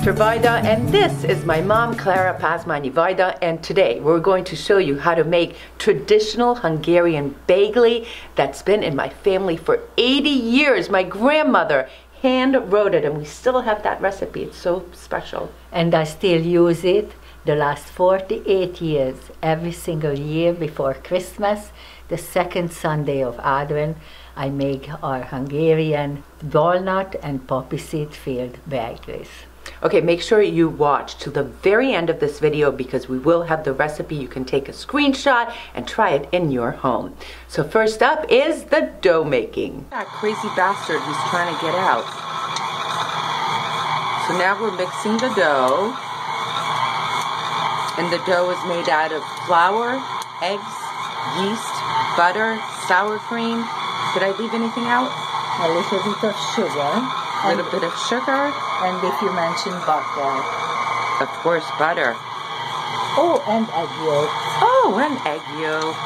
Pastor Vida, and this is my mom, Clara Pazmani Vida, and today we're going to show you how to make traditional Hungarian Bejgli that's been in my family for 80 years. My grandmother hand wrote it, and we still have that recipe. It's so special. And I still use it the last 48 years, every single year before Christmas, the second Sunday of Advent, I make our Hungarian walnut and poppy seed filled Bejglis. Okay, make sure you watch to the very end of this video because we will have the recipe. You can take a screenshot and try it in your home. So first up is the dough making. That crazy bastard who's trying to get out. So now we're mixing the dough. And the dough is made out of flour, eggs, yeast, butter, sour cream. Did I leave anything out? A little bit of sugar. A little bit of sugar. And if you mention butter. Of course, butter. Oh, and egg yolks. Oh, and egg yolks.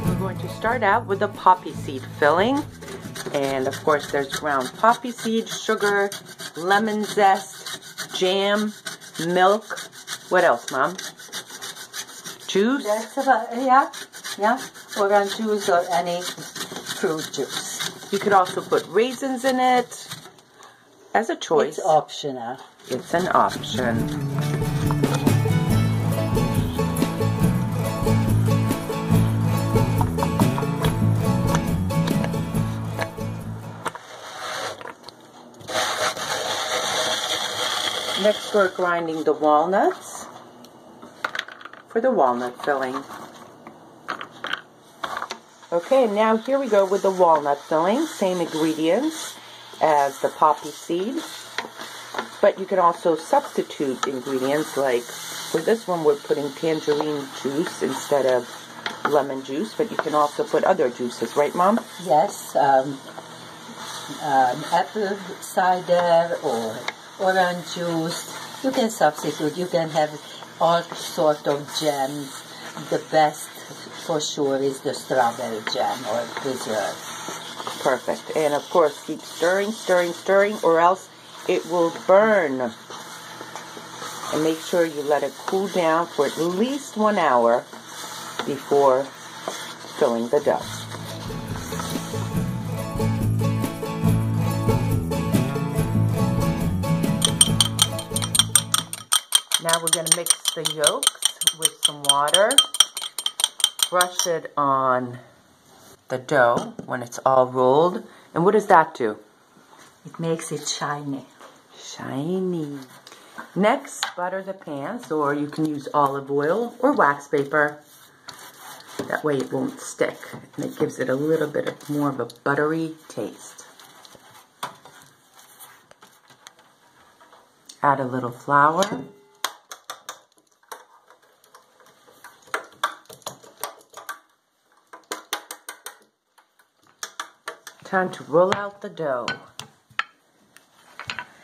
We're going to start out with the poppy seed filling. And of course, there's ground poppy seed, sugar, lemon zest, jam, milk. What else, Mom? Juice? That's about, yeah, orange juice or any fruit juice. You could also put raisins in it as a choice. It's optional. It's an option. Next, we're grinding the walnuts for the walnut filling. Okay, now here we go with the walnut filling. Same ingredients as the poppy seed, but you can also substitute ingredients. Like for this one, we're putting tangerine juice instead of lemon juice, but you can also put other juices, right, Mom? Yes, apple cider or orange juice. You can substitute. You can have all sorts of jams. The best for sure is the strawberry jam or preserve. Perfect. And of course, keep stirring, stirring, stirring, or else it will burn. And make sure you let it cool down for at least 1 hour before filling the dough. Now we're going to mix the yolks with some water. Brush it on the dough when it's all rolled. And what does that do? It makes it shiny. Shiny. Next, butter the pans, or you can use olive oil or wax paper. That way it won't stick, and it gives it a little bit of more of a buttery taste. Add a little flour. Time to roll out the dough.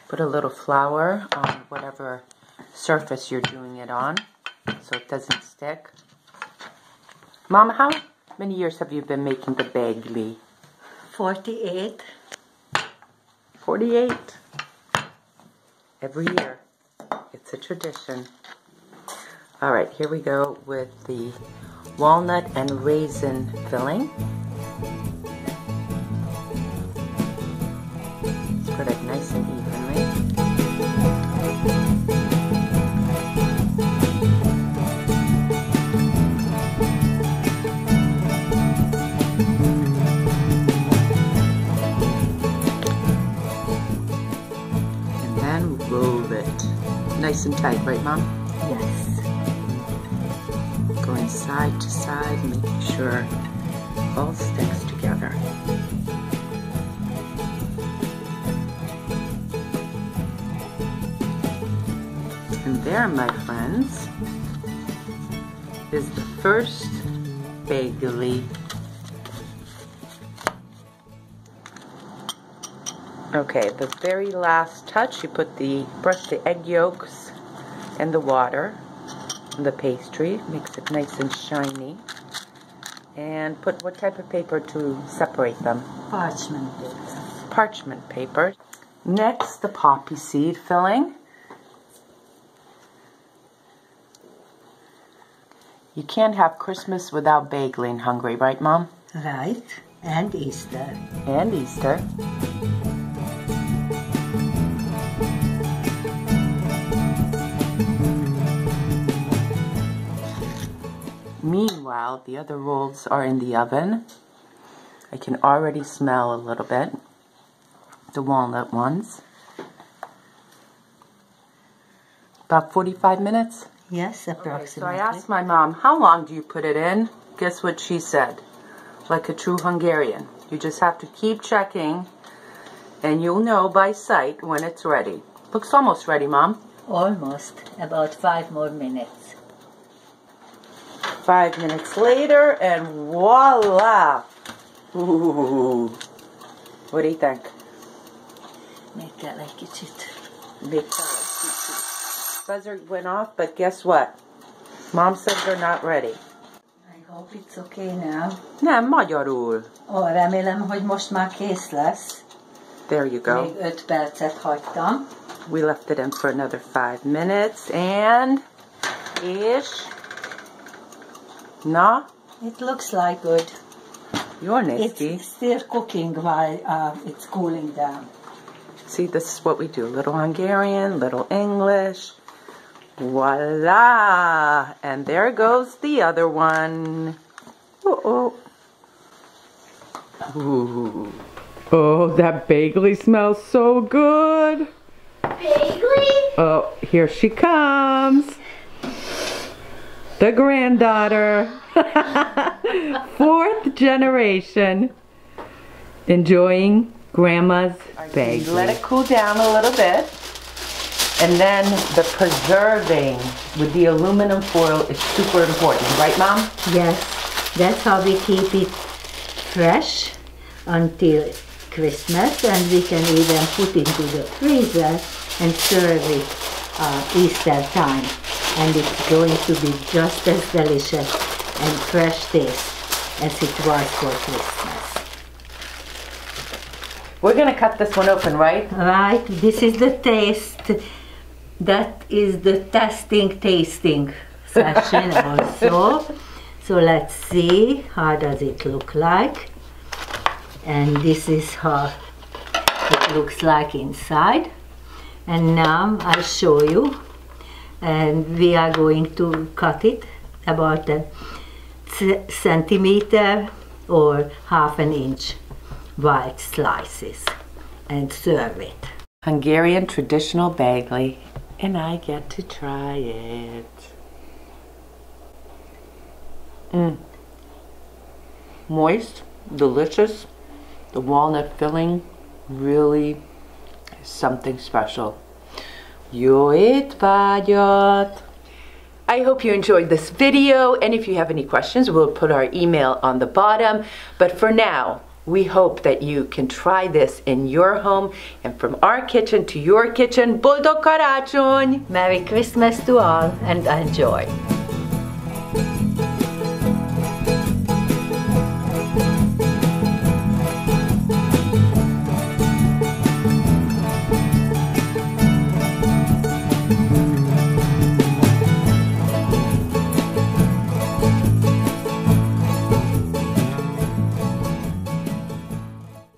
Put a little flour on whatever surface you're doing it on so it doesn't stick. Mama, how many years have you been making the Bejgli? 48. 48. Every year. It's a tradition. All right, here we go with the walnut and raisin filling. Put it nice and evenly. And then roll it. Nice and tight, right, Mom? Yes. Going side to side, making sure it all sticks together. And there, my friends, is the first Bejgli. Okay, the very last touch, you brush the egg yolks and the water on the pastry. Makes it nice and shiny. And put what type of paper to separate them? Parchment paper. Parchment paper. Next, the poppy seed filling. You can't have Christmas without Bejgli in Hungary, right, Mom? Right. And Easter. And Easter. Meanwhile, the other rolls are in the oven. I can already smell a little bit. The walnut ones. About 45 minutes? Yes, approximately. Okay, so I asked my mom, how long do you put it in? Guess what she said? Like a true Hungarian. You just have to keep checking and you'll know by sight when it's ready. Looks almost ready, Mom. Almost. About 5 more minutes. 5 minutes later and voila! Ooh. What do you think? Még kell egy kicsit. Buzzer went off, but guess what? Mom said they're not ready. I hope it's okay now. Nem, magyarul. Remélem, hogy most már kész lesz. There you go. Még 5 percet hagytam. We left it in for another 5 minutes, and na? It looks like good. You're nasty. It's still cooking while it's cooling down. See, this is what we do. Little Hungarian, little English. Voila! And there goes the other one. Uh-oh. Ooh. Oh, that Bejgli smells so good. Bejgli? Oh, here she comes. The granddaughter. 4th generation. Enjoying Grandma's Bejgli. Let it cool down a little bit. And then the preserving with the aluminum foil is super important, right, Mom? Yes, that's how we keep it fresh until Christmas, and we can even put it into the freezer and serve it Easter time. And it's going to be just as delicious and fresh taste as it was for Christmas. We're going to cut this one open, right? Right, this is the taste. That is the tasting session also. So let's see, how does it look like? And this is how it looks like inside. And now I'll show you. And we are going to cut it about a centimeter or half an inch wide slices and serve it. Hungarian traditional Bejgli, and I get to try it. Moist, delicious. The walnut filling really is something special. Jó étvágyat! I hope you enjoyed this video, and if you have any questions, we'll put our email on the bottom. But for now, we hope that you can try this in your home, and from our kitchen to your kitchen, boldog karácsony! Merry Christmas to all, and enjoy!